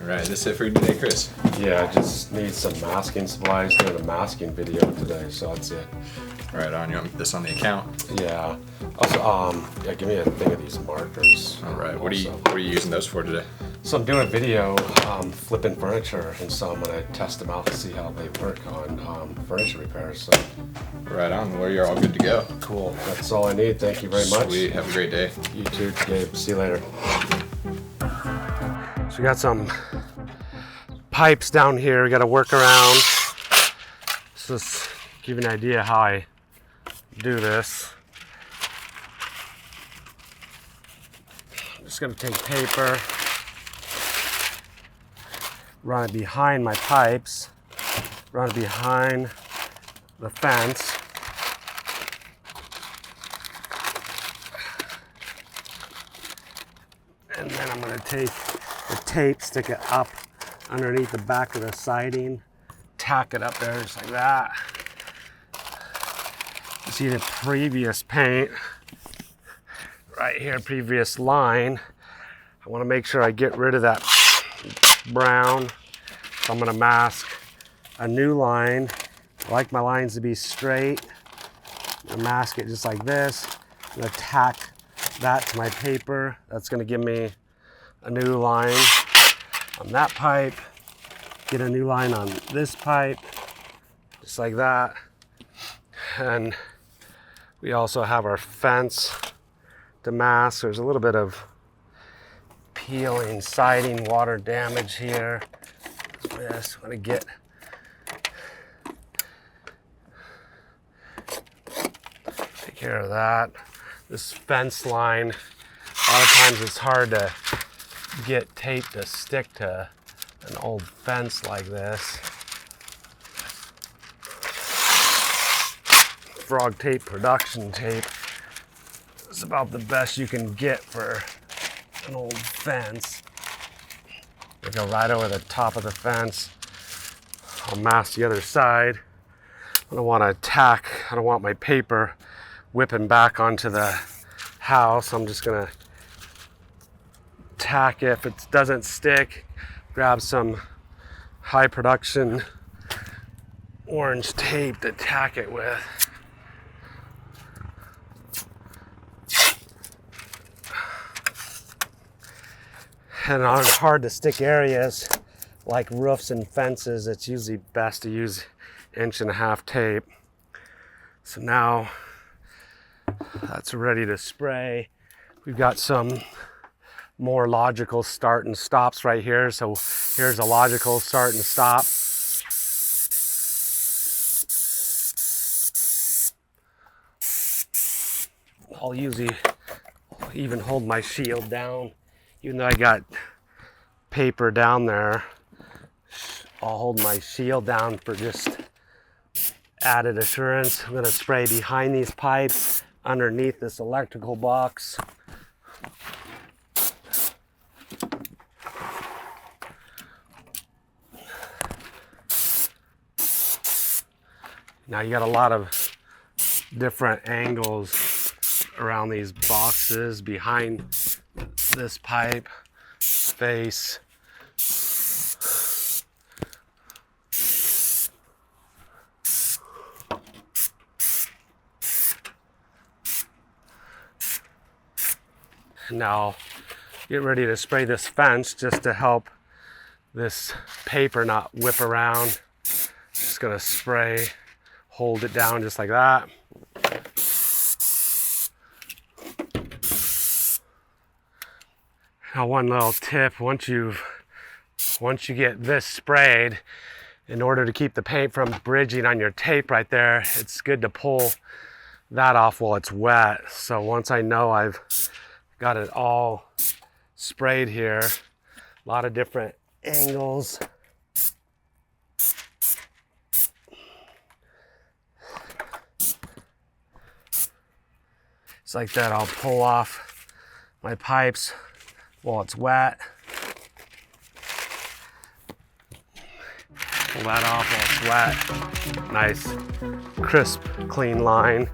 All right, that's it for you today, Chris. Yeah, I just need some masking supplies, doing a masking video today, so that's it. Right on, you want this on the account? Yeah. Also, yeah, give me a thing of these markers. All right, what are you using those for today? So I'm doing a video flipping furniture, and so I'm gonna test them out to see how they work on furniture repairs. So. Right on, well, you're all good to go. Cool, that's all I need. Thank you very much. Sweet, have a great day. You too, Gabe. See you later. So we got some pipes down here we got to work around. So just give you an idea how I do this. I'm just going to take paper, run it behind my pipes, run it behind the fence. And then I'm going to take the tape, stick it up underneath the back of the siding, tack it up there just like that. You see the previous paint right here, previous line. I want to make sure I get rid of that brown. So I'm going to mask a new line. I like my lines to be straight. I'm going to mask it just like this. I'm going to tack that to my paper. That's going to give me a new line on that pipe, get a new line on this pipe, just like that. And we also have our fence to mask. There's a little bit of peeling, siding, water damage here. Just want to get take care of that. This fence line, a lot of times it's hard to get tape to stick to an old fence like this. Frog tape, production tape is about the best you can get for an old fence. I go right over the top of the fence. I'll mask the other side. I don't want to tack, I don't want my paper whipping back onto the house. I'm just gonna tack it. If it doesn't stick, grab some high production orange tape to tack it with. And on hard to stick areas like roofs and fences, it's usually best to use 1.5" tape. So now that's ready to spray. We've got some more logical start and stops right here. So here's a logical start and stop. I'll usually even hold my shield down. Even though I got paper down there, I'll hold my shield down for just added assurance. I'm going to spray behind these pipes, underneath this electrical box. Now you got a lot of different angles around these boxes behind this pipe face. Now get ready to spray this fence just to help this paper not whip around. Just gonna spray, hold it down just like that. Now one little tip, once you get this sprayed, in order to keep the paint from bridging on your tape right there, it's good to pull that off while it's wet. So once I know I've got it all sprayed here, a lot of different angles. Just like that, I'll pull off my pipes while it's wet. Pull that off while it's wet. Nice, crisp, clean line.